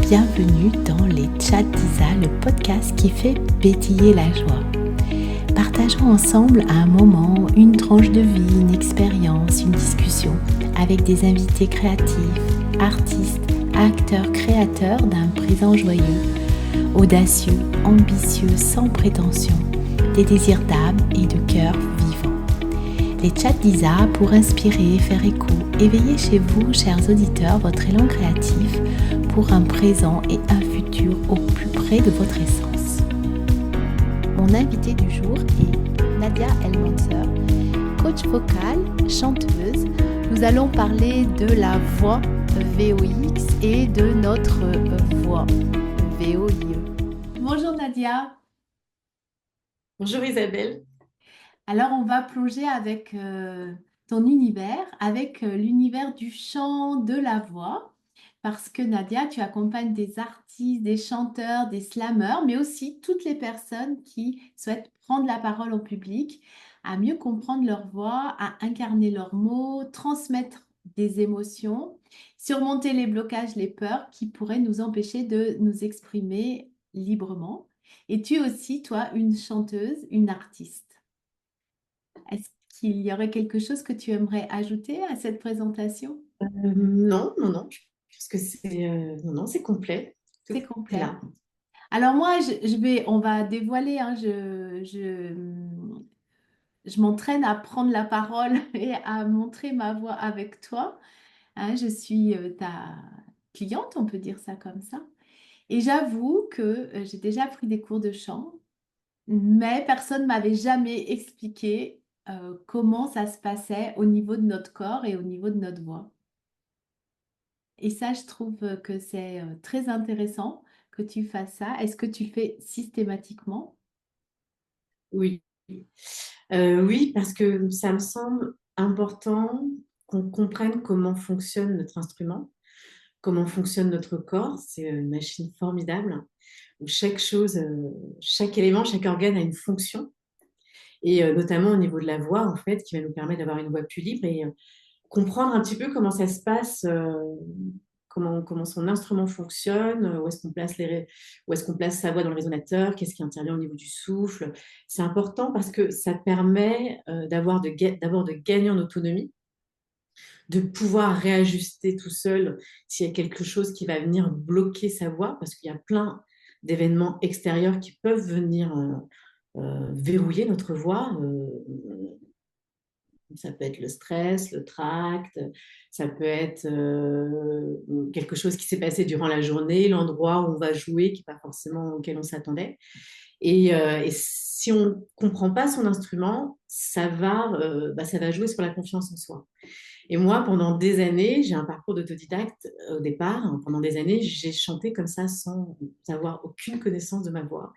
Bienvenue dans les Chats d'Isa, le podcast qui fait pétiller la joie. Partageons ensemble un moment, une tranche de vie, une expérience, une discussion avec des invités créatifs, artistes, acteurs, créateurs d'un présent joyeux, audacieux, ambitieux, sans prétention, des désirs d'âme et de cœur vivant. Les Chats d'Isa pour inspirer, faire écho, éveiller chez vous, chers auditeurs, votre élan créatif pour un présent et un futur au plus près de votre essence. Mon invitée du jour est Nadia Elmanser, coach vocal, chanteuse. Nous allons parler de la voix VOX et de notre voix VOIE. Bonjour Nadia. Bonjour Isabelle. Alors on va plonger avec ton univers, avec l'univers du chant, de la voix. Parce que Nadia, tu accompagnes des artistes, des chanteurs, des slameurs, mais aussi toutes les personnes qui souhaitent prendre la parole au public, à mieux comprendre leur voix, à incarner leurs mots, transmettre des émotions, surmonter les blocages, les peurs qui pourraient nous empêcher de nous exprimer librement. Et tu es aussi, toi, une chanteuse, une artiste. Est-ce qu'il y aurait quelque chose que tu aimerais ajouter à cette présentation? Non, non, non, je pense que c'est non, non, c'est complet. Tout C'est est complet. là. Alors moi, on va dévoiler, hein, je m'entraîne à prendre la parole et à montrer ma voix avec toi. Hein, je suis ta cliente, on peut dire ça comme ça. Et j'avoue que j'ai déjà pris des cours de chant, mais personne ne m'avait jamais expliqué comment ça se passait au niveau de notre corps et au niveau de notre voix. Et ça, je trouve que c'est très intéressant que tu fasses ça. Est-ce que tu le fais systématiquement? Oui. Oui, parce que ça me semble important qu'on comprenne comment fonctionne notre instrument, comment fonctionne notre corps. C'est une machine formidable où chaque chose, chaque élément, chaque organe a une fonction. Et notamment au niveau de la voix, en fait, qui va nous permettre d'avoir une voix plus libre et comprendre un petit peu comment ça se passe, comment son instrument fonctionne, où est-ce qu'on place sa voix dans le résonateur, qu'est-ce qui intervient au niveau du souffle. C'est important parce que ça permet d'abord de gagner en autonomie, de pouvoir réajuster tout seul s'il y a quelque chose qui va venir bloquer sa voix, parce qu'il y a plein d'événements extérieurs qui peuvent venir verrouiller notre voix. Ça peut être le stress, le tract, ça peut être quelque chose qui s'est passé durant la journée, l'endroit où on va jouer qui n'est pas forcément auquel on s'attendait. Et si on ne comprend pas son instrument, ça va jouer sur la confiance en soi. Et moi, pendant des années, j'ai un parcours d'autodidacte au départ. Pendant des années, j'ai chanté comme ça sans avoir aucune connaissance de ma voix.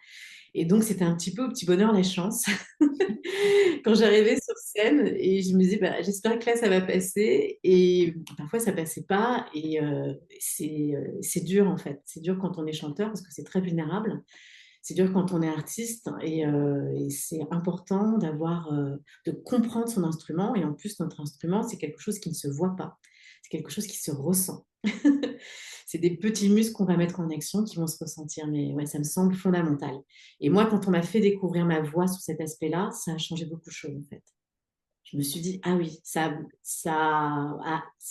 Et donc, c'était un petit peu au petit bonheur la chance quand j'arrivais sur scène et je me disais, bah, j'espère que là, ça va passer. Et parfois, ça passait pas. Et c'est dur, en fait. C'est dur quand on est chanteur parce que c'est très vulnérable. C'est dur quand on est artiste. Et c'est important de comprendre son instrument. Et en plus, notre instrument, c'est quelque chose qui ne se voit pas. C'est quelque chose qui se ressent. C'est des petits muscles qu'on va mettre en action qui vont se ressentir. Mais ouais, ça me semble fondamental. Et moi, quand on m'a fait découvrir ma voix sous cet aspect-là, ça a changé beaucoup de choses, en fait. Je me suis dit, ah oui, ça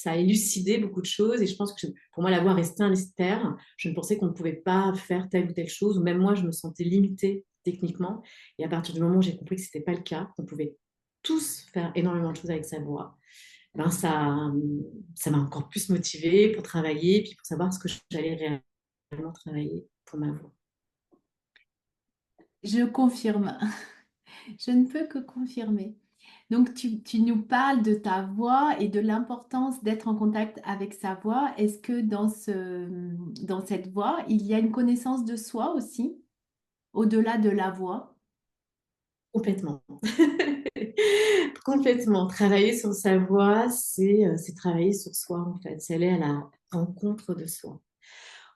a élucidé beaucoup de choses. Et je pense que pour moi, la voix restait un mystère. Je ne pensais qu'on ne pouvait pas faire telle ou telle chose. Ou même moi, je me sentais limitée techniquement. Et à partir du moment où j'ai compris que ce n'était pas le cas, qu'on pouvait tous faire énormément de choses avec sa voix, ben ça m'a encore plus motivée pour travailler, puis pour savoir ce que j'allais réellement travailler pour ma voix. Je confirme. Je ne peux que confirmer. Donc, tu nous parles de ta voix et de l'importance d'être en contact avec sa voix. Est-ce que dans cette voix, il y a une connaissance de soi aussi, au-delà de la voix? Complètement. Complètement. Travailler sur sa voix, c'est travailler sur soi, en fait. C'est aller à la rencontre de soi.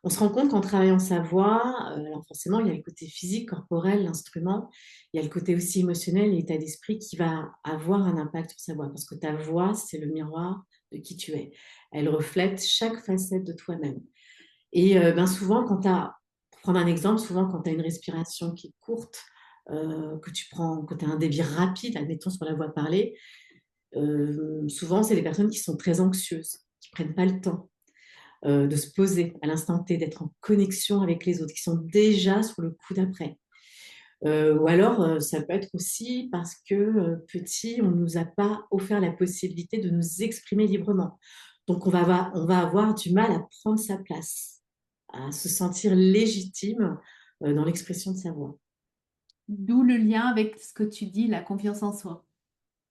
On se rend compte qu'en travaillant sa voix, alors forcément, il y a le côté physique, corporel, l'instrument, il y a le côté aussi émotionnel, l'état d'esprit qui va avoir un impact sur sa voix. Parce que ta voix, c'est le miroir de qui tu es. Elle reflète chaque facette de toi-même. Et souvent, pour prendre un exemple, souvent quand tu as une respiration qui est courte, que tu as un débit rapide, admettons sur la voie parlée, souvent c'est des personnes qui sont très anxieuses, qui prennent pas le temps de se poser à l'instant T, d'être en connexion avec les autres, qui sont déjà sur le coup d'après. Ou alors, ça peut être aussi parce que petit, on ne nous a pas offert la possibilité de nous exprimer librement. Donc, on va avoir du mal à prendre sa place, à se sentir légitime dans l'expression de sa voix. D'où le lien avec ce que tu dis, la confiance en soi.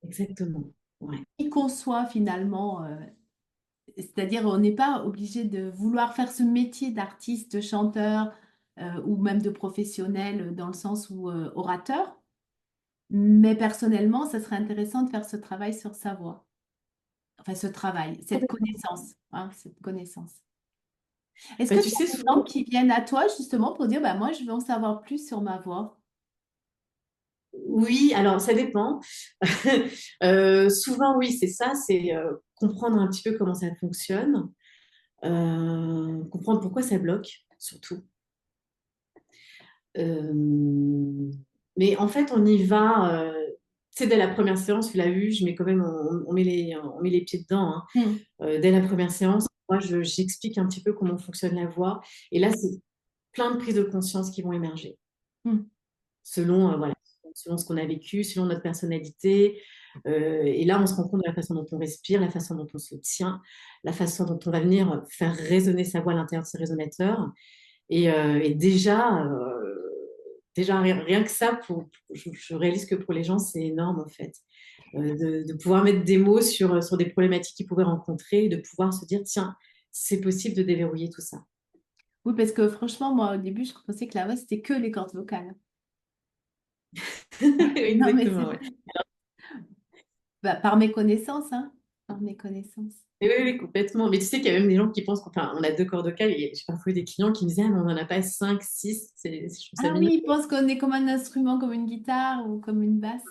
Exactement. Ouais. Qui qu'on soit finalement, c'est-à-dire on n'est pas obligé de vouloir faire ce métier d'artiste, de chanteur ou même de professionnel dans le sens où orateur, mais personnellement, ça serait intéressant de faire ce travail sur sa voix. Enfin, ce travail, cette connaissance, hein, cette connaissance. Est-ce que Tu tu sais, as des gens souvent, qui viennent à toi justement pour dire, bah, moi, je veux en savoir plus sur ma voix? oui, alors ça dépend. Souvent, oui, c'est ça, c'est comprendre un petit peu comment ça fonctionne, comprendre pourquoi ça bloque, surtout. Euh, mais en fait, on y va. Tu sais, dès la première séance, tu l'as vu, je mets quand même, on met les pieds dedans, hein. Hmm, Dès la première séance, moi, j'explique un petit peu comment fonctionne la voix. Et là, c'est plein de prises de conscience qui vont émerger hmm. selon, voilà, selon ce qu'on a vécu, selon notre personnalité. Et là, on se rend compte de la façon dont on respire, la façon dont on se tient, la façon dont on va venir faire résonner sa voix à l'intérieur de ces résonateurs. Et déjà rien que ça, je réalise que pour les gens, c'est énorme en fait. De pouvoir mettre des mots sur des problématiques qu'ils pouvaient rencontrer, de pouvoir se dire, tiens, c'est possible de déverrouiller tout ça. Oui, parce que franchement, moi, au début, je pensais que la voix, c'était que les cordes vocales. Non, mais Exactement, c'est ouais. bah, par mes connaissances, hein, par mes connaissances. Et oui, oui, complètement. Mais tu sais qu'il y a même des gens qui pensent qu'on a deux cordes vocales. Et j'ai parfois eu des clients qui me disaient, ah, mais on n'en a pas cinq, six. Je trouve ça Ah mignon. oui, ils pensent qu'on est comme un instrument, comme une guitare ou comme une basse.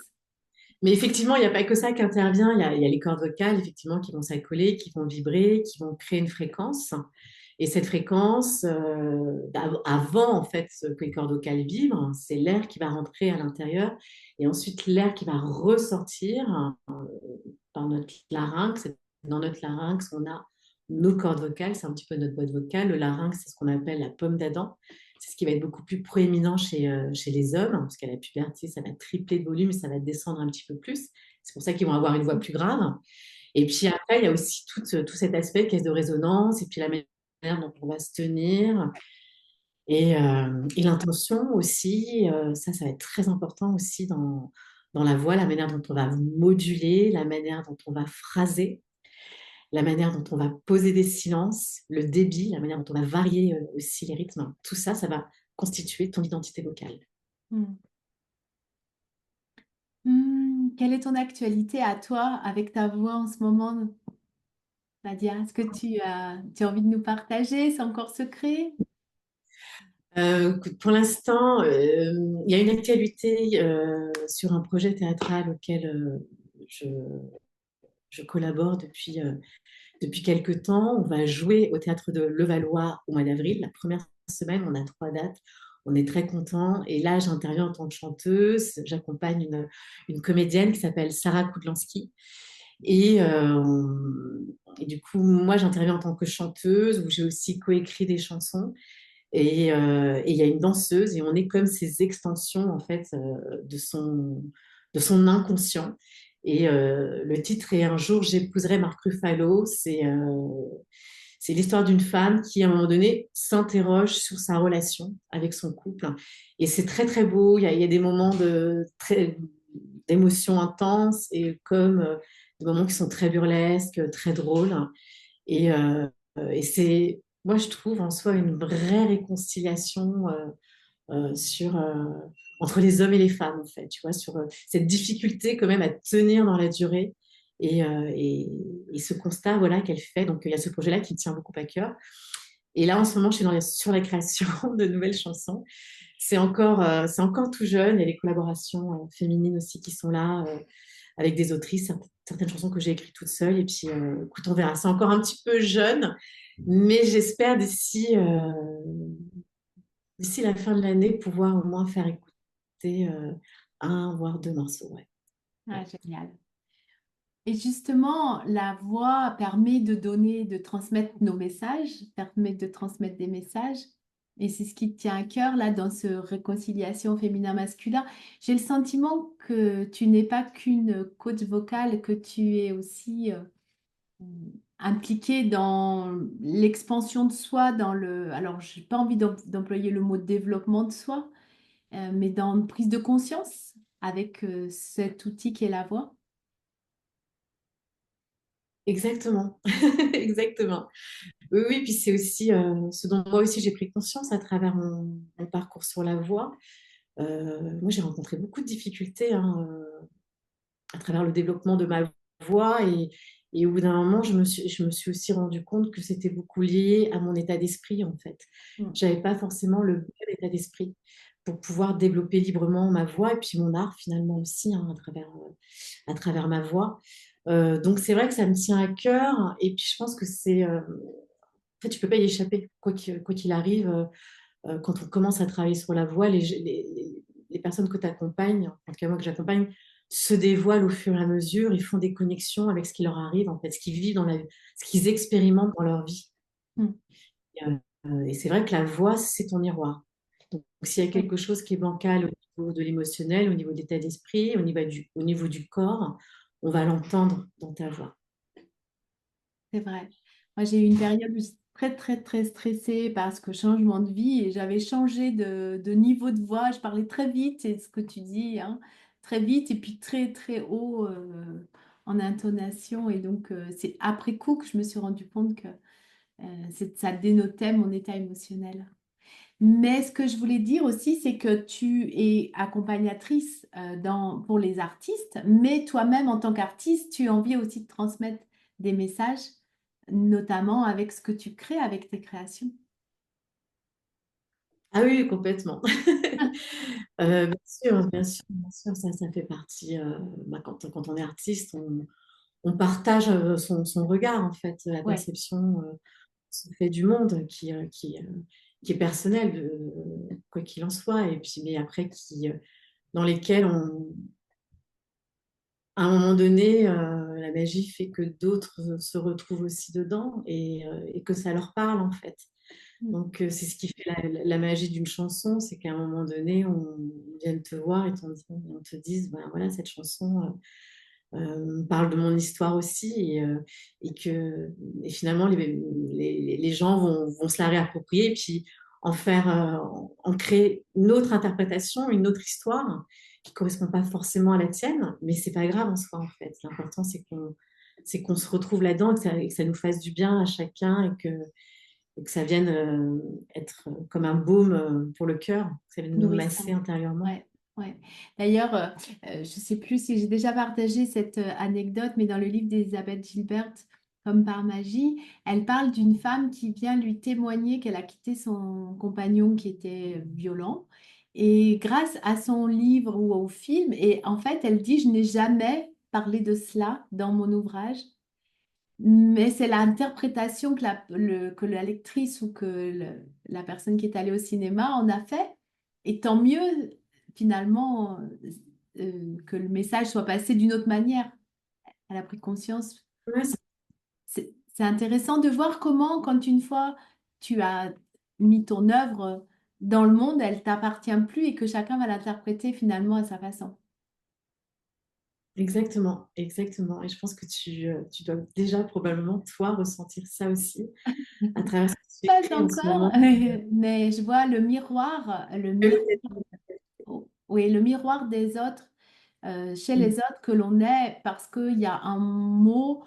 Mais effectivement, il n'y a pas que ça qui intervient. Il y a les cordes vocales, effectivement, qui vont s'accoler, qui vont vibrer, qui vont créer une fréquence. Et cette fréquence, avant en fait que les cordes vocales vibrent, c'est l'air qui va rentrer à l'intérieur et ensuite l'air qui va ressortir par notre larynx. Dans notre larynx, on a nos cordes vocales, c'est un petit peu notre boîte vocale. Le larynx, c'est ce qu'on appelle la pomme d'Adam. C'est ce qui va être beaucoup plus proéminent chez les hommes, parce qu'à la puberté, ça va tripler de volume et ça va descendre un petit peu plus. C'est pour ça qu'ils vont avoir une voix plus grave. Et puis après, il y a aussi tout cet aspect caisse de résonance et puis la manière dont on va se tenir et l'intention aussi. Ça va être très important aussi dans la voix, la manière dont on va moduler, la manière dont on va phraser, la manière dont on va poser des silences, le débit, la manière dont on va varier aussi les rythmes. Tout ça, ça va constituer ton identité vocale. Hmm. Quelle est ton actualité à toi avec ta voix en ce moment, Nadia? Est-ce que tu as envie de nous partager? C'est encore secret? Écoute, pour l'instant, il y a une actualité sur un projet théâtral auquel je, je collabore depuis quelques temps. On va jouer au théâtre de Levallois au mois d'avril. La première semaine, on a 3 dates. On est très contents. Et là, j'interviens en tant que chanteuse. J'accompagne une comédienne qui s'appelle Sarah Kudlansky. Et du coup, moi, j'interviens en tant que chanteuse où j'ai aussi coécrit des chansons. Et il y a une danseuse et on est comme ces extensions en fait de son inconscient. Et le titre est Un jour j'épouserai Marc Ruffalo. C'est l'histoire d'une femme qui, à un moment donné, s'interroge sur sa relation avec son couple. Et c'est très, très beau. Il y a des moments d'émotions intenses et comme des moments qui sont très burlesques, très drôles. Et c'est, moi, je trouve en soi une vraie réconciliation entre les hommes et les femmes, en fait, tu vois, sur cette difficulté quand même à tenir dans la durée et ce constat, voilà, qu'elle fait. Donc, il y a ce projet-là qui me tient beaucoup à cœur. Et là, en ce moment, je suis sur la création de nouvelles chansons. C'est encore tout jeune. Il y a les collaborations féminines aussi qui sont là, avec des autrices certaines chansons que j'ai écrites toute seule. Et puis, écoute, on verra. C'est encore un petit peu jeune, mais j'espère d'ici la fin de l'année pouvoir au moins faire écouter un voire deux morceaux. Ouais. Ah, génial. Et justement, la voix permet de donner, de transmettre nos messages, permet de transmettre des messages. Et c'est ce qui te tient à cœur, là, dans ce réconciliation féminin-masculin. J'ai le sentiment que tu n'es pas qu'une coach vocale, que tu es aussi impliquée dans l'expansion de soi, dans le... Alors, je n'ai pas envie d'employer le mot développement de soi, mais dans une prise de conscience avec cet outil qui est la voix. Exactement, exactement. Oui, oui, puis c'est aussi ce dont moi aussi j'ai pris conscience à travers mon parcours sur la voie. Moi, j'ai rencontré beaucoup de difficultés hein, à travers le développement de ma voix et au bout d'un moment, je me suis aussi rendu compte que c'était beaucoup lié à mon état d'esprit en fait. Mm. J'avais pas forcément le bon état d'esprit pour pouvoir développer librement ma voix et puis mon art finalement aussi hein, à travers ma voix. Donc c'est vrai que ça me tient à cœur et puis je pense que en fait, tu peux pas y échapper, quoi qu'il arrive. Quand on commence à travailler sur la voix, les personnes que tu accompagnes, en tout cas moi que j'accompagne, se dévoilent au fur et à mesure, ils font des connexions avec ce qui leur arrive, en fait, ce qu'ils vivent ce qu'ils expérimentent dans leur vie. Mm. Et c'est vrai que la voix, c'est ton miroir. Donc, s'il y a Oui. quelque chose qui est bancal au niveau de l'émotionnel, au niveau de l'état d'esprit, au niveau du corps, on va l'entendre dans ta voix. C'est vrai. Moi, j'ai eu une période où j'étais très, très, très stressée parce que changement de vie et j'avais changé de niveau de voix. Je parlais très vite, c'est ce que tu dis, hein, très vite et puis très, très haut en intonation. Et donc, c'est après coup que je me suis rendu compte que ça dénotait mon état émotionnel. Mais ce que je voulais dire aussi, c'est que tu es accompagnatrice pour les artistes, mais toi-même, en tant qu'artiste, tu as envie aussi de transmettre des messages, notamment avec ce que tu crées, avec tes créations. Ah oui, complètement. Bien sûr, bien sûr, ça fait partie. Quand on est artiste, on partage son regard, en fait, la Ouais, perception se fait du monde qui est personnel, quoi qu'il en soit, et puis, mais après, dans lesquels à un moment donné, la magie fait que d'autres se retrouvent aussi dedans et que ça leur parle, en fait. Donc, c'est ce qui fait la magie d'une chanson, c'est qu'à un moment donné, on vienne te voir et on te dise, ben voilà, cette chanson parle de mon histoire aussi et finalement, les gens vont se la réapproprier et puis en créer une autre interprétation, une autre histoire qui correspond pas forcément à la tienne, mais c'est pas grave en soi, en fait. L'important, c'est qu'on se retrouve là-dedans et que ça nous fasse du bien à chacun et que ça vienne être comme un baume pour le cœur, que ça vienne nous masser nourrissant. intérieurement. Ouais, ouais. D'ailleurs, je ne sais plus si j'ai déjà partagé cette anecdote, mais dans le livre d'Elisabeth Gilbert, Comme par magie, elle parle d'une femme qui vient lui témoigner qu'elle a quitté son compagnon qui était violent. Et grâce à son livre ou au film, et en fait, elle dit, je n'ai jamais parlé de cela dans mon ouvrage, mais c'est l'interprétation que la lectrice ou que la personne qui est allée au cinéma en a fait. Et tant mieux, finalement, que le message soit passé d'une autre manière. Elle a pris conscience. Ouais, C'est intéressant de voir comment, quand une fois tu as mis ton œuvre dans le monde, elle t'appartient plus et que chacun va l'interpréter finalement à sa façon. exactement, exactement. Et je pense que tu dois déjà probablement, toi, ressentir ça aussi à travers ce que tu Pas écris en ce encore, moment. mais je vois oui, le miroir des autres, chez les autres que l'on est, parce qu'il y a un mot,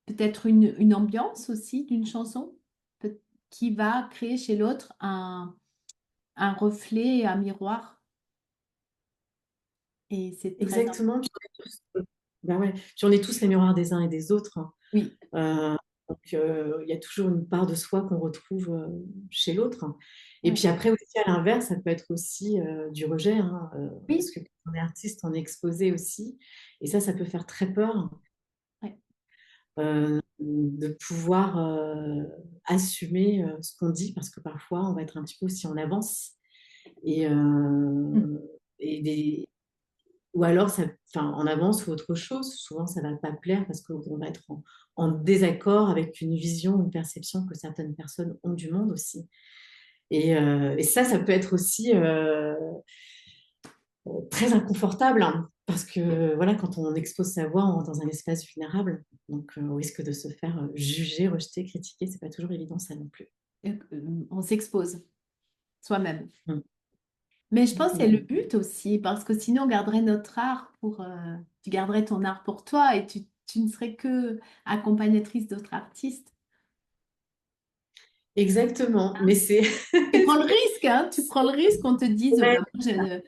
peut-être une ambiance aussi d'une chanson, qui va créer chez l'autre un reflet, un miroir. Et c'est très important. Exactement. Ben ouais. Puis on est tous les miroirs des uns et des autres. Oui, Hein. Donc, il y a toujours une part de soi qu'on retrouve chez l'autre. Et Ouais. puis après, aussi, à l'inverse, ça peut être aussi du rejet, hein, parce Oui, que quand on est artiste, on est exposé aussi. Et ça peut faire très peur ouais. de pouvoir assumer ce qu'on dit, parce que parfois, on va être un petit peu aussi en avance. Et, Mm. et des, ou alors, enfin, en avance ou autre chose. Souvent, ça ne va pas plaire parce qu'on va être en désaccord avec une vision, une perception que certaines personnes ont du monde aussi. Et ça peut être aussi très inconfortable, hein, parce que voilà, quand on expose sa voix dans un espace vulnérable, donc on risque de se faire juger, rejeter, critiquer. C'est pas toujours évident, ça non plus. On s'expose soi-même. Mm. Mais je pense que c'est le Mm. but aussi, parce que sinon on garderait notre art pour... tu garderais ton art pour toi et tu ne serais que accompagnatrice d'autres artistes. Exactement, mais c'est Tu prends le risque, hein, tu prends le risque qu'on te dise, ouais, bah,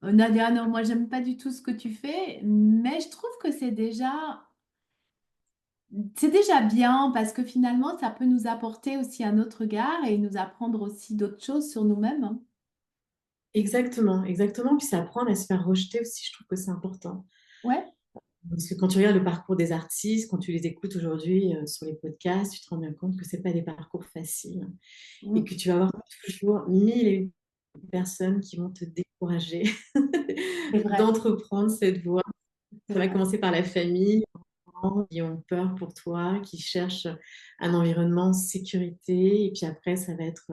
moi, Nadia, non, moi j'aime pas du tout ce que tu fais, mais je trouve que c'est déjà bien parce que finalement ça peut nous apporter aussi un autre regard et nous apprendre aussi d'autres choses sur nous-mêmes, hein. exactement, exactement. Puis ça apprend à se faire rejeter aussi, je trouve que c'est important. Ouais. Parce que quand tu regardes le parcours des artistes, quand tu les écoutes aujourd'hui sur les podcasts, tu te rends bien compte que c'est pas des parcours faciles et Mm. que tu vas avoir toujours mille et une personnes qui vont te décourager C'est vrai, d'entreprendre cette voie. c'est Ça va vrai. commencer par la famille, les parents qui ont peur pour toi, qui cherchent un environnement de sécurité. Et puis après, ça va être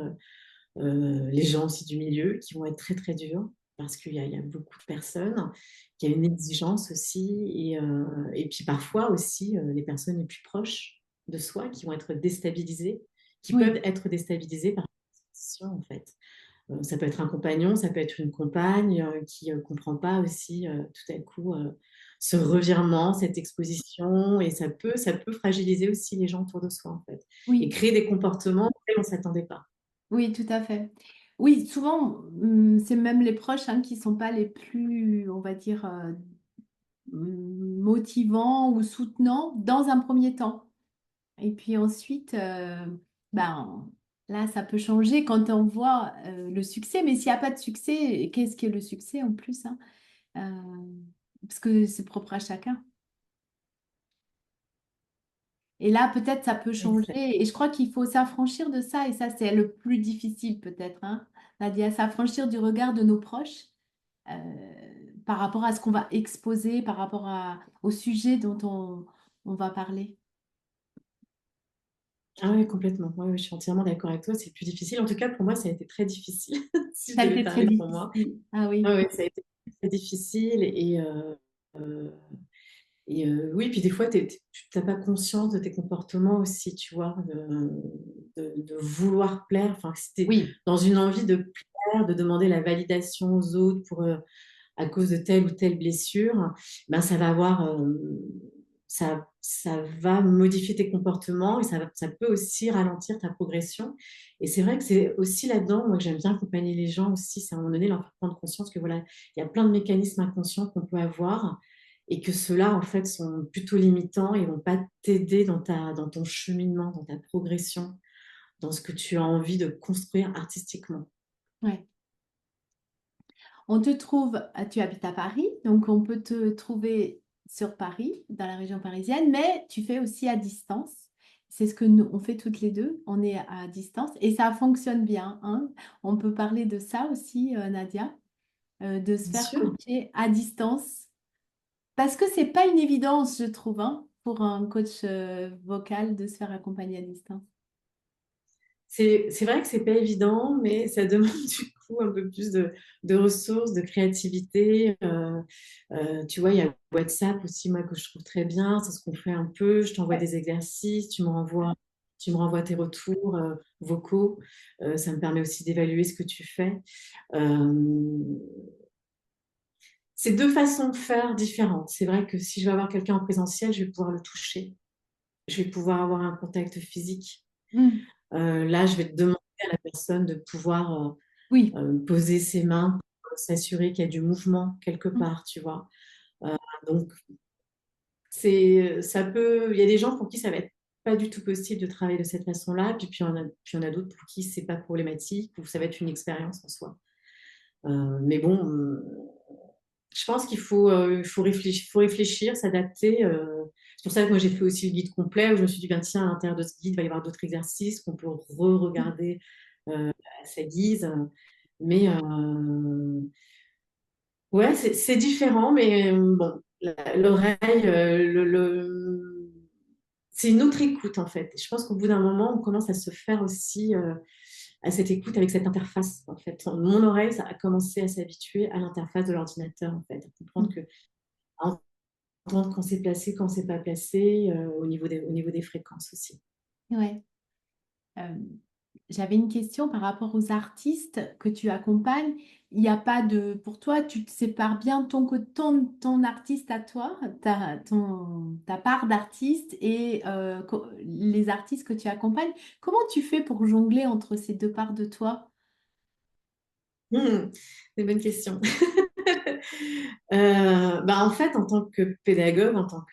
les gens aussi du milieu qui vont être très, très durs parce qu'il y a beaucoup de personnes, qu'il y a une exigence aussi. Et puis parfois aussi, les personnes les plus proches de soi qui vont être déstabilisées, qui peuvent Oui, être déstabilisées par la situation, en fait. Ça peut être un compagnon, ça peut être une compagne qui ne comprend pas aussi tout à coup ce revirement, cette exposition, et ça peut fragiliser aussi les gens autour de soi, en fait, et oui, créer des comportements auxquels on ne s'attendait pas. oui, tout à fait. Oui, souvent, c'est même les proches hein, qui sont pas les plus, on va dire, motivants ou soutenants dans un premier temps. Et puis ensuite, ben, là, ça peut changer quand on voit le succès. Mais s'il n'y a pas de succès, qu'est-ce qu'est le succès en plus, hein? Parce que c'est propre à chacun. Et là, peut-être, ça peut Exact. changer. Et je crois qu'il faut s'affranchir de ça. Et ça, c'est le plus difficile, peut-être, hein, Nadia, s'affranchir du regard de nos proches par rapport à ce qu'on va exposer, par rapport au sujet dont on va parler. Ah oui, complètement. Ouais, ouais, je suis entièrement d'accord avec toi. C'est plus difficile. En tout cas, pour moi, ça a été très difficile, si je Ça a devais été très parler pour moi. difficile. Ah Ah oui. ouais, ça a été très difficile. Euh, oui, puis des fois, tu n'as pas conscience de tes comportements aussi, tu vois, de vouloir plaire. Enfin, si tu es Oui. dans une envie de plaire, de demander la validation aux autres à cause de telle ou telle blessure, ben, ça va modifier tes comportements et ça peut aussi ralentir ta progression. Et c'est vrai que c'est aussi là-dedans, moi, que j'aime bien accompagner les gens aussi, c'est à un moment donné leur faire prendre conscience que voilà, il y a plein de mécanismes inconscients qu'on peut avoir et que ceux-là, en fait, sont plutôt limitants et vont pas t'aider dans ton cheminement, dans ta progression, dans ce que tu as envie de construire artistiquement. Ouais. On te trouve, tu habites à Paris, donc on peut te trouver sur Paris, dans la région parisienne, mais tu fais aussi à distance. C'est ce que nous, on fait toutes les deux, on est à distance et ça fonctionne bien, hein. On peut parler de ça aussi, Nadia, de se Bien faire sûr. coacher à distance, parce que c'est pas une évidence, je trouve, hein, pour un coach vocal de se faire accompagner à distance. C'est vrai que c'est pas évident, mais ça demande du coup un peu plus de ressources, de créativité. Tu vois, il y a WhatsApp aussi, moi, que je trouve très bien. C'est ce qu'on fait un peu. Je t'envoie Ouais. des exercices, tu me renvoies tes retours vocaux. Ça me permet aussi d'évaluer ce que tu fais. Euh, c'est deux façons de faire différentes. C'est vrai que si je vais avoir quelqu'un en présentiel, je vais pouvoir le toucher. Je vais pouvoir avoir un contact physique. Mm. Là, je vais te demander à la personne de pouvoir Oui. poser ses mains pour s'assurer qu'il y a du mouvement quelque Mm. part, tu vois. Donc, il y a des gens pour qui ça va être pas du tout possible de travailler de cette façon-là. Puis on a d'autres pour qui c'est pas problématique ou ça va être une expérience en soi. Mais bon, je pense faut réfléchir, s'adapter. C'est pour ça que moi j'ai fait aussi le guide complet où je me suis dit, ben, tiens, à l'intérieur de ce guide, il va y avoir d'autres exercices qu'on peut re-regarder à sa guise. Mais ouais, c'est différent, mais bon, l'oreille, c'est une autre écoute en fait. Et je pense qu'au bout d'un moment, on commence à se faire aussi à cette écoute avec cette interface en fait. Mon oreille, ça a commencé à s'habituer à l'interface de l'ordinateur en fait, à comprendre que à entendre quand c'est placé, quand c'est pas placé, au niveau des fréquences aussi. Ouais. Euh, J'avais une question par rapport aux artistes que tu accompagnes. Il n'y a pas de... Pour toi, tu te sépares bien ton artiste à toi, ta part d'artiste et les artistes que tu accompagnes. Comment tu fais pour jongler entre ces deux parts de toi? C'est une bonne question. Bah, en fait, en tant que pédagogue, en tant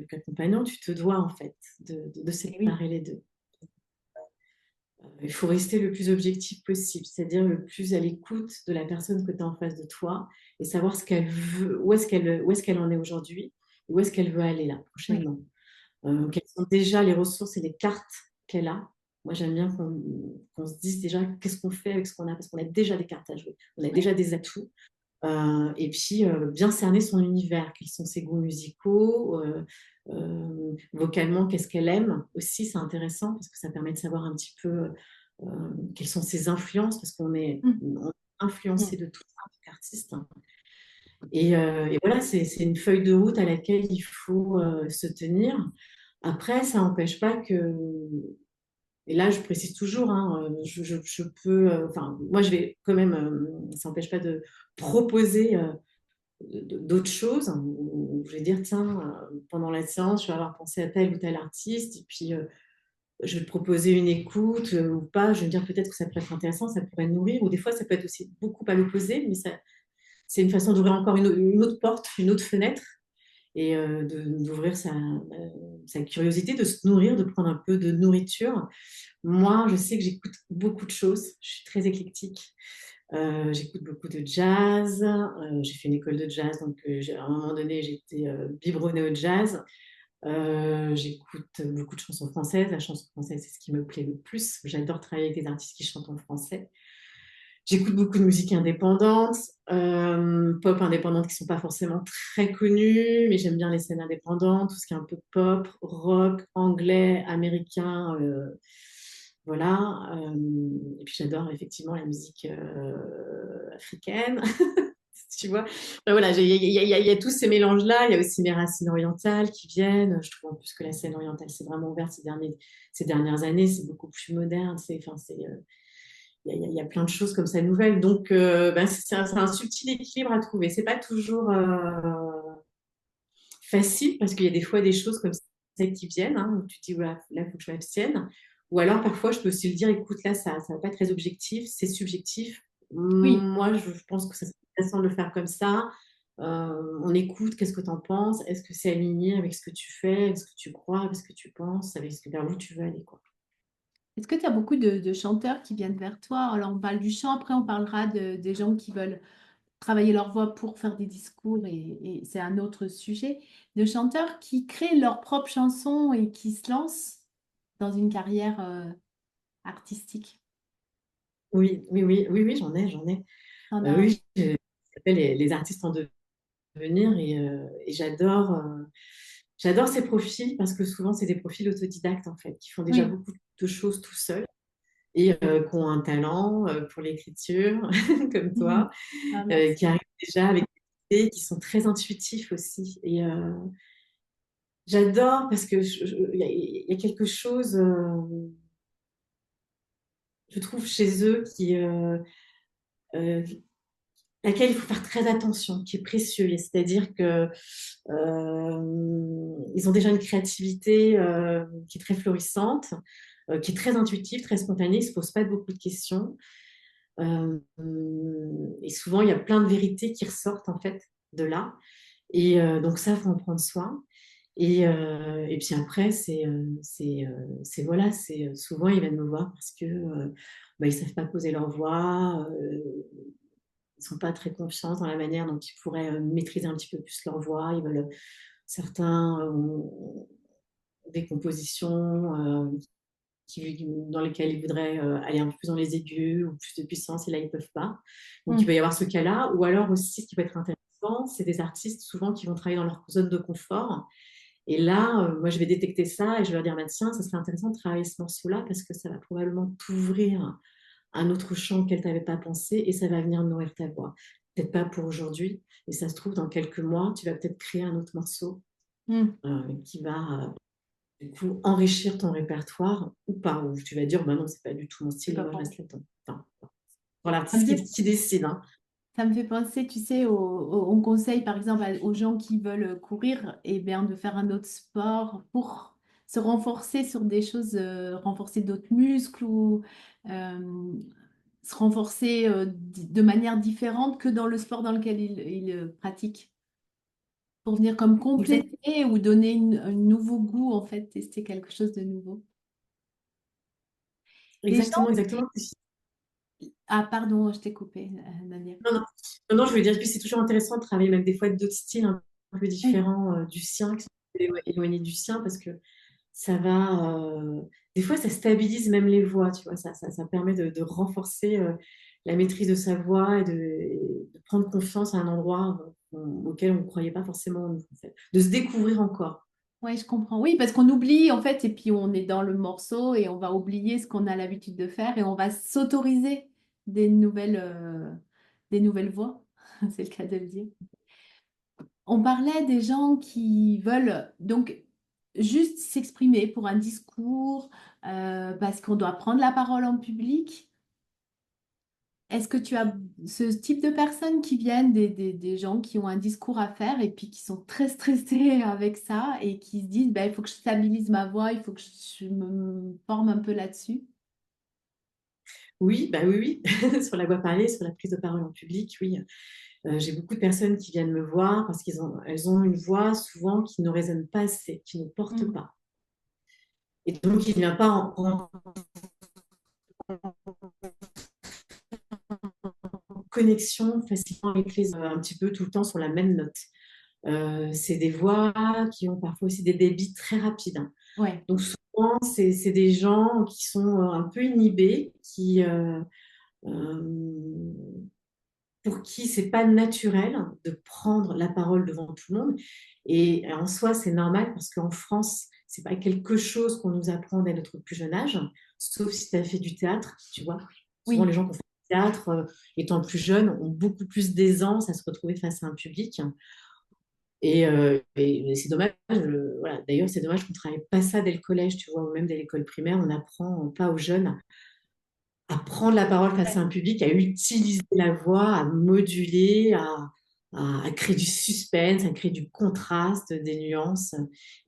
qu'accompagnant, tu te dois en fait de Eh oui. séparer les deux. Il faut rester le plus objectif possible, c'est-à-dire le plus à l'écoute de la personne que tu as en face de toi et savoir ce qu'elle veut, où est-ce qu'elle en est aujourd'hui, où est-ce qu'elle veut aller là Oui. prochainement. Quelles sont déjà les ressources et les cartes qu'elle a. Moi, j'aime bien qu'on se dise déjà qu'est-ce qu'on fait avec ce qu'on a, parce qu'on a déjà des cartes à jouer, on a Oui. déjà des atouts. Et puis, bien cerner son univers, quels sont ses goûts musicaux, vocalement, qu'est-ce qu'elle aime aussi, c'est intéressant parce que ça permet de savoir un petit peu quelles sont ses influences, parce Mm. on est influencé Mm. de tout ça en tant qu'artiste. Et voilà, c'est une feuille de route à laquelle il faut se tenir. Après, ça n'empêche pas que, et là je précise toujours, hein, je peux, enfin, moi je vais quand même, ça n'empêche pas de proposer d'autres choses, hein, où je vais dire, tiens, pendant la séance, je vais avoir pensé à tel ou tel artiste, et puis je vais te proposer une écoute ou pas, je vais me dire peut-être que ça pourrait être intéressant, ça pourrait nourrir, ou des fois ça peut être aussi beaucoup à l'opposé, mais ça, c'est une façon d'ouvrir encore une autre porte, une autre fenêtre, et d'ouvrir sa curiosité, de se nourrir, de prendre un peu de nourriture. Moi, je sais que j'écoute beaucoup de choses, je suis très éclectique. J'écoute beaucoup de jazz. J'ai fait une école de jazz, donc à un moment donné, j'ai été biberonnée au jazz. J'écoute beaucoup de chansons françaises. La chanson française, c'est ce qui me plaît le plus. J'adore travailler avec des artistes qui chantent en français. J'écoute beaucoup de musique indépendante, pop indépendante qui ne sont pas forcément très connues, mais j'aime bien les scènes indépendantes, tout ce qui est un peu pop, rock, anglais, américain. Voilà. Et puis j'adore effectivement la musique africaine. Tu vois, enfin, voilà, il y a tous ces mélanges-là. Il y a aussi mes racines orientales qui viennent. Je trouve en plus que la scène orientale s'est vraiment ouverte ces dernières années. C'est beaucoup plus moderne. Il y a plein de choses comme ça nouvelles. Donc, ben, c'est un subtil équilibre à trouver. C'est pas toujours facile parce qu'il y a des fois des choses comme ça qui viennent, hein, où tu te dis, voilà, là, il faut que je m'abstienne. Ou alors, parfois, je peux aussi le dire, écoute, là, ça va pas être très objectif, c'est subjectif. Oui. Moi, je pense que ça serait intéressant de le faire comme ça. On écoute, qu'est-ce que tu en penses? Est-ce que c'est aligné avec ce que tu fais, avec ce que tu crois, avec ce que tu penses, avec ce que vers où tu veux aller, quoi. Est-ce que tu as beaucoup de chanteurs qui viennent vers toi? Alors, on parle du chant, après, on parlera des gens qui veulent travailler leur voix pour faire des discours, et c'est un autre sujet. De chanteurs qui créent leurs propres chansons et qui se lancent dans une carrière artistique. Oui, j'en ai. T'en as- Oui, ça s'appelle les artistes en devenir et j'adore ces profils parce que souvent, c'est des profils autodidactes, en fait, qui font déjà Oui. beaucoup de choses tout seuls et qui ont un talent pour l'écriture, comme Mhm. toi, Ah, merci. qui arrivent déjà avec des idées qui sont très intuitifs aussi. Et j'adore parce que il y a quelque chose, je trouve, chez eux euh, laquelle il faut faire très attention, qui est précieux. C'est-à-dire que ils ont déjà une créativité qui est très florissante, qui est très intuitive, très spontanée. Ils ne se posent pas beaucoup de questions. Euh, et souvent, il y a plein de vérités qui ressortent en fait de là. Et donc ça, il faut en prendre soin. Et puis après, voilà, souvent ils viennent me voir parce que bah, ils savent pas poser leur voix, ils sont pas très confiants dans la manière dont ils pourraient maîtriser un petit peu plus leur voix. Certains ont des compositions dans lesquelles ils voudraient aller un peu plus dans les aigus ou plus de puissance et là ils peuvent pas. Donc il Mm. peut y avoir ce cas-là. Ou alors aussi, ce qui peut être intéressant, c'est des artistes souvent qui vont travailler dans leur zone de confort. Et là, moi, je vais détecter ça et je vais leur dire, bah, tiens, ça serait intéressant de travailler ce morceau-là parce que ça va probablement t'ouvrir un autre champ auquel tu n'avais pas pensé et ça va venir nourrir ta voix. Peut-être pas pour aujourd'hui, mais ça se trouve, dans quelques mois, tu vas peut-être créer un autre morceau Mm. qui va du coup enrichir ton répertoire ou pas, ou tu vas dire, bah non, c'est pas du tout mon C'est style et pas moi, je pour moi. reste là-dedans. Enfin, voilà, Ça c'est me ce fait, qui décide. Hein. ça me fait penser, tu sais, on conseille par exemple aux gens qui veulent courir et bien, de faire un autre sport pour se renforcer sur des choses, renforcer d'autres muscles ou euh, se renforcer de manière différente que dans le sport dans lequel ils pratiquent. Pour venir comme Exact- compléter ou donner un nouveau goût, en fait, tester quelque chose de nouveau. Les gens... exactement, exactement. Ah, pardon, je t'ai coupé, Nadia. Non, non, non, non, je veux dire que c'est toujours intéressant de travailler même des fois d'autres styles un peu Oui, différents du sien, qui sont éloignés du sien, parce que ça va. Des fois, ça stabilise même les voix, tu vois. Ça permet de renforcer la maîtrise de sa voix et de prendre confiance à un endroit auquel on ne croyait pas forcément, en fait. De se découvrir encore. ouais, je comprends. Oui, parce qu'on oublie, en fait, et puis on est dans le morceau et on va oublier ce qu'on a l'habitude de faire et on va s'autoriser des nouvelles voix. C'est le cas de le dire. On parlait des gens qui veulent donc juste s'exprimer pour un discours, parce qu'on doit prendre la parole en public. Est-ce que tu as ce type de personnes qui viennent, des gens qui ont un discours à faire et puis qui sont très stressés avec ça et qui se disent, ben, il faut que je stabilise ma voix, il faut que je me forme un peu là-dessus? Oui, bah oui, oui. Sur la voix parlée, sur la prise de parole en public, oui. J'ai beaucoup de personnes qui viennent me voir parce elles ont une voix souvent qui ne résonne pas assez, qui ne porte Mm. pas. Et donc, il ne vient pas en connexion facilement avec un petit peu tout le temps sur la même note. C'est des voix qui ont parfois aussi des débits très rapides. Hein. Ouais, Donc souvent, c'est des gens qui sont un peu inhibés, euh, pour qui c'est pas naturel de prendre la parole devant tout le monde. Et en soi, c'est normal parce qu'en France, c'est pas quelque chose qu'on nous apprend dès notre plus jeune âge, sauf si tu as fait du théâtre, tu vois. Souvent, les oui. gens qui ont fait du théâtre, étant plus jeunes, ont beaucoup plus d'aisance à se retrouver face à un public. Et c'est dommage, voilà. D'ailleurs, c'est dommage qu'on ne travaille pas ça dès le collège, tu vois, ou même dès l'école primaire. On n'apprend pas aux jeunes à prendre la parole face à un public, à utiliser la voix, à moduler, à créer du suspense, à créer du contraste, des nuances.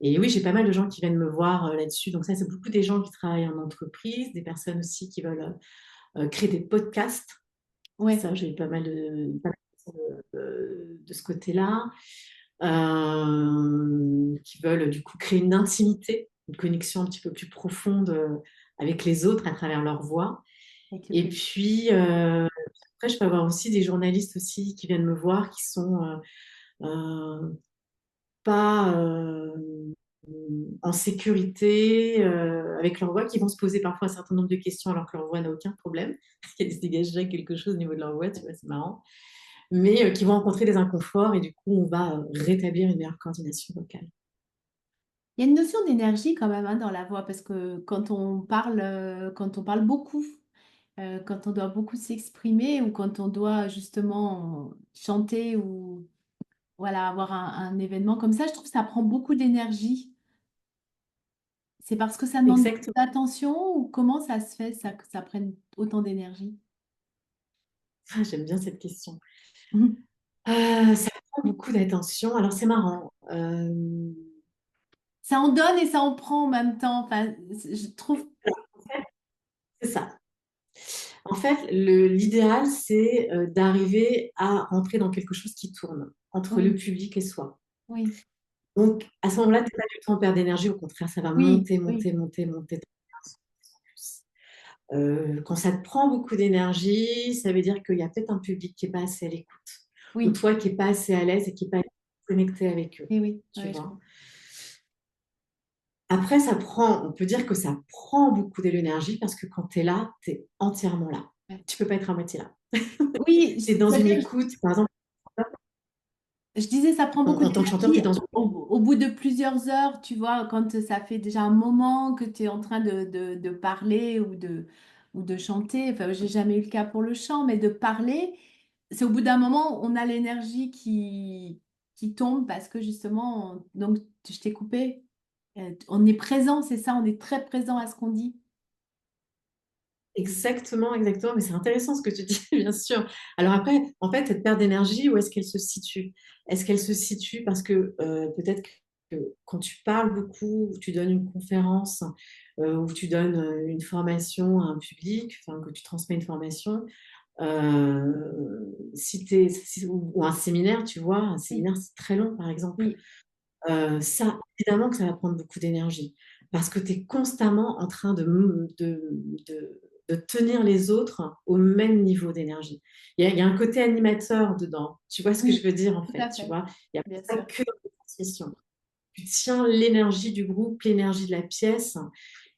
Et oui, j'ai pas mal de gens qui viennent me voir là-dessus. Donc ça, c'est beaucoup des gens qui travaillent en entreprise, des personnes aussi qui veulent créer des podcasts. Ouais. Ça, j'ai eu pas mal de ce côté-là. Qui veulent du coup créer une intimité, une connexion un petit peu plus profonde avec les autres à travers leur voix. Avec le Et public. puis, après, je peux avoir aussi des journalistes aussi qui viennent me voir, qui sont euh, pas en sécurité avec leur voix, qui vont se poser parfois un certain nombre de questions alors que leur voix n'a aucun problème, qu'il se dégage déjà quelque chose au niveau de leur voix, tu vois, c'est marrant, mais qui vont rencontrer des inconforts et du coup, on va rétablir une meilleure coordination vocale. Il y a une notion d'énergie quand même, hein, dans la voix parce que quand on parle beaucoup, quand on doit beaucoup s'exprimer ou quand on doit justement chanter ou voilà, avoir un événement comme ça, je trouve que ça prend beaucoup d'énergie. C'est parce que ça demande beaucoup Exactement. d'attention ou comment ça se fait ça, que ça prenne autant d'énergie? Ah, j'aime bien cette question. Mhm. Ça prend beaucoup d'attention. Alors, c'est marrant. Ça en donne et ça en prend en même temps. Enfin, je trouve. C'est ça. En fait, l'idéal, c'est d'arriver à rentrer dans quelque chose qui tourne entre le Oui, public et soi. oui, Donc, à ce moment-là, tu n'es pas du tout en perte d'énergie. Au contraire, ça va Oui, monter, oui, monter, monter, monter. Quand ça te prend beaucoup d'énergie, ça veut dire qu'il y a peut-être un public qui n'est pas assez à l'écoute. Ou oui, toi qui n'es pas assez à l'aise et qui n'est pas connecté avec eux. oui, oui, Tu oui, je vois. comprends. Après, on peut dire que ça prend beaucoup de l'énergie parce que quand tu es là, tu es entièrement là. Ouais. Tu peux pas être à moitié là. Oui, Tu es dans une c'est-à-dire, écoute, par exemple, je disais, ça prend beaucoup en tant que chanteur, tu es d'énergie dans une... au bout de plusieurs heures, tu vois, quand ça fait déjà un moment que tu es en train de parler ou de chanter. Enfin, j'ai jamais eu le cas pour le chant, mais de parler, c'est au bout d'un moment, on a l'énergie qui tombe parce que justement, donc je t'ai coupé. On est présent, c'est ça, on est très présent à ce qu'on dit. Exactement, exactement. Mais c'est intéressant ce que tu dis, bien sûr. Alors après, en fait, cette perte d'énergie, où est-ce qu'elle se situe? Est-ce qu'elle se situe parce que peut-être que quand tu parles beaucoup, ou tu donnes une conférence, ou tu donnes une formation à un public, enfin, que tu transmets une formation, ou un séminaire, tu vois, un Oui, séminaire, c'est très long, par exemple. oui, Ça, évidemment que ça va prendre beaucoup d'énergie parce que tu es constamment en train de, de tenir les autres au même niveau d'énergie. Il y a un côté animateur dedans. Tu vois ce que je oui, veux dire en tout fait, à tu fait, vois? Il n'y a bien pas sûr. que la transmission. Tu tiens l'énergie du groupe, l'énergie de la pièce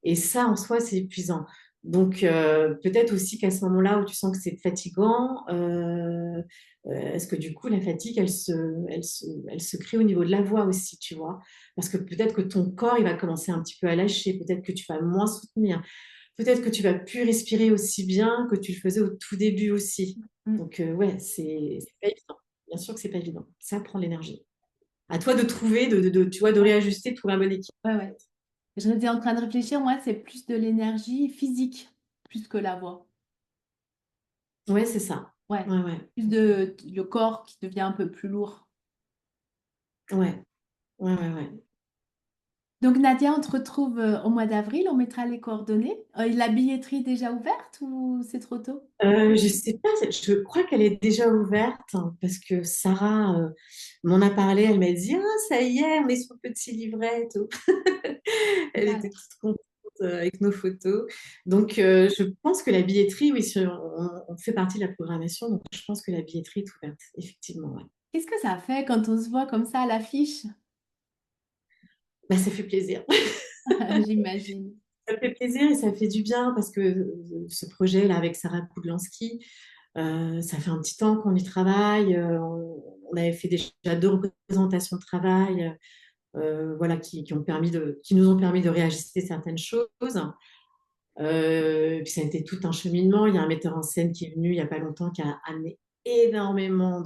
et ça en soi, c'est épuisant. Donc peut-être aussi qu'à ce moment-là où tu sens que c'est fatigant, est-ce que du coup la fatigue, elle se crée au niveau de la voix aussi, tu vois? Parce que peut-être que ton corps, il va commencer un petit peu à lâcher, peut-être que tu vas moins soutenir, peut-être que tu vas plus respirer aussi bien que tu le faisais au tout début aussi. Mm. Donc ouais, c'est pas évident. Bien sûr que c'est pas évident. Ça prend de l'énergie. À toi de trouver, tu vois, de Ouais, réajuster, de trouver un bon équilibre. ouais, ouais. Je étais en train de réfléchir, moi, c'est plus de l'énergie physique, plus que la voix. Ouais, c'est ça. Ouais, Ouais, ouais. plus de le corps qui devient un peu plus lourd. Ouais, ouais, ouais, ouais. Donc Nadia, on te retrouve au mois d'avril, on mettra les coordonnées. La billetterie est déjà ouverte ou c'est trop tôt? Je sais pas, je crois qu'elle est déjà ouverte hein, parce que Sarah m'en a parlé. Elle m'a dit, ah, ça y est, on est sur le petit livret et tout. Elle était Voilà. toute contente avec nos photos. Donc, je pense que la billetterie, oui, on fait partie de la programmation. Donc, je pense que la billetterie est ouverte, effectivement. Ouais. Qu'est-ce que ça fait quand on se voit comme ça à l'affiche? Bah, ça fait plaisir. J'imagine. Ça fait plaisir et ça fait du bien parce que ce projet-là avec Sarah Koudlansky, ça fait un petit temps qu'on y travaille. On avait fait déjà 2 représentations de travail, voilà, qui nous ont permis de réajuster certaines choses. Puis ça a été tout un cheminement. Il y a un metteur en scène qui est venu il n'y a pas longtemps, qui a amené énormément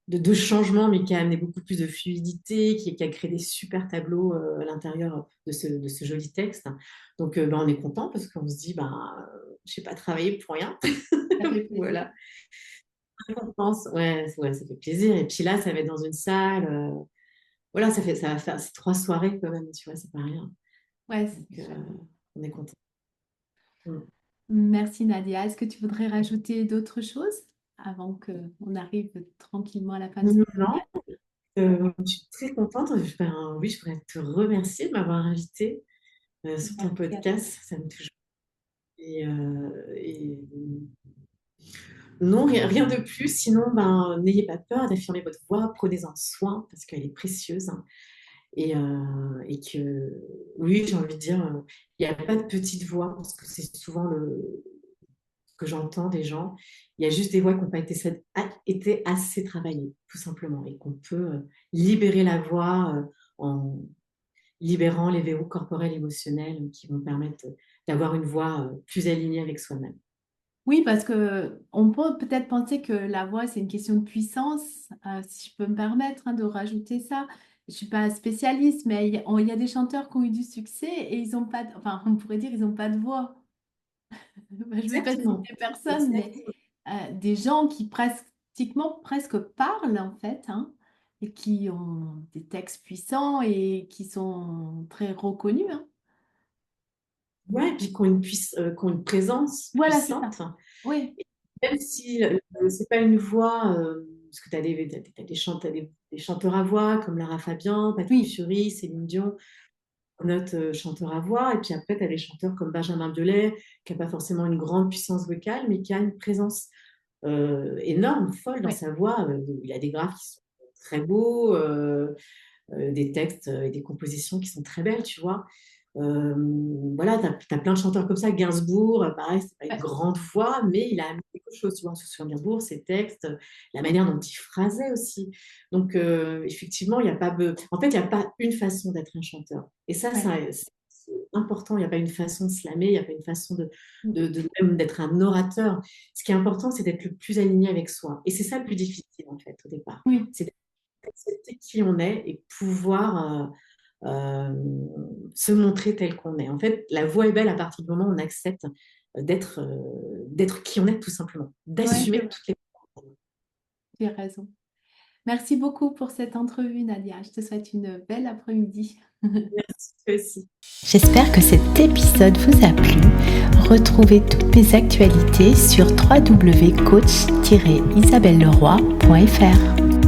de changements, mais qui a amené beaucoup plus de fluidité, qui a créé des super tableaux à l'intérieur de ce joli texte. Donc, ben, on est content parce qu'on se dit, ben, je n'ai pas travaillé pour rien. Ça fait plaisir. Voilà. Récompense. Ouais, ouais, ça fait plaisir. Et puis là, ça va être dans une salle. Voilà, ça va faire c'est 3 soirées quand même, tu vois, c'est pas rien. Ouais, Donc, c'est sûr. on est content. Mm. Merci Nadia. Est-ce que tu voudrais rajouter d'autres choses avant qu'on arrive tranquillement à la fin de Non, ce non, podcast? je suis très contente. Oui, je voudrais te remercier de m'avoir invitée sur ton Merci à toi. podcast. Ça me touche. Et non, rien de plus. Sinon, ben, n'ayez pas peur d'affirmer votre voix. Prenez-en soin parce qu'elle est précieuse. Et que, oui, j'ai envie de dire, il n'y a pas de petite voix parce que c'est souvent ce que j'entends des gens. Il y a juste des voix qui n'ont pas été assez travaillées, tout simplement, et qu'on peut libérer la voix en libérant les verrous corporels émotionnels qui vont permettre d'avoir une voix plus alignée avec soi-même. Oui, parce que on peut peut-être penser que la voix, c'est une question de puissance, si je peux me permettre de rajouter ça. Je suis pas spécialiste, mais il y a des chanteurs qui ont eu du succès et ils ont pas, enfin, on pourrait dire ils n'ont pas de voix. Je ne vais pas Exactement. citer personne, mais Exactement. des gens qui pratiquement presque parlent en fait, hein, et qui ont des textes puissants et qui sont très reconnus, hein. Ouais, et puis qui ont une présence Voilà, c'est ça. puissante. Oui, Même si c'est pas une voix, parce que tu as des chants, des chanteurs à voix comme Lara Fabian, Patrick Fiori, Céline Dion, notre chanteur à voix. Et puis après, tu as des chanteurs comme Benjamin Biolay, qui n'a pas forcément une grande puissance vocale, mais qui a une présence énorme, folle dans sa voix. Il a des graphes qui sont très beaux, des textes et des compositions qui sont très belles, tu vois. Voilà, tu as plein de chanteurs comme ça. Gainsbourg, pareil, c'est pas une grande voix, mais il a amené quelque chose, tu vois. On se souvient de Gainsbourg, ses textes, la manière dont il phrasait aussi. Donc, effectivement, il n'y a pas en fait, il n'y a pas une façon d'être un chanteur. Et ça, c'est important. Il n'y a pas une façon de slammer, il n'y a pas une façon même d'être un orateur. Ce qui est important, c'est d'être le plus aligné avec soi. Et c'est ça le plus difficile, en fait, au départ. C'est d'accepter qui on est et pouvoir se montrer tel qu'on est. En fait, la voix est belle à partir du moment où on accepte d'être qui on est, tout simplement, d'assumer toutes les... Tu as raison. Merci beaucoup pour cette entrevue, Nadia. Je te souhaite une belle après-midi. Merci aussi. J'espère que cet épisode vous a plu. Retrouvez toutes mes actualités sur www.coach-isabelleleroy.fr.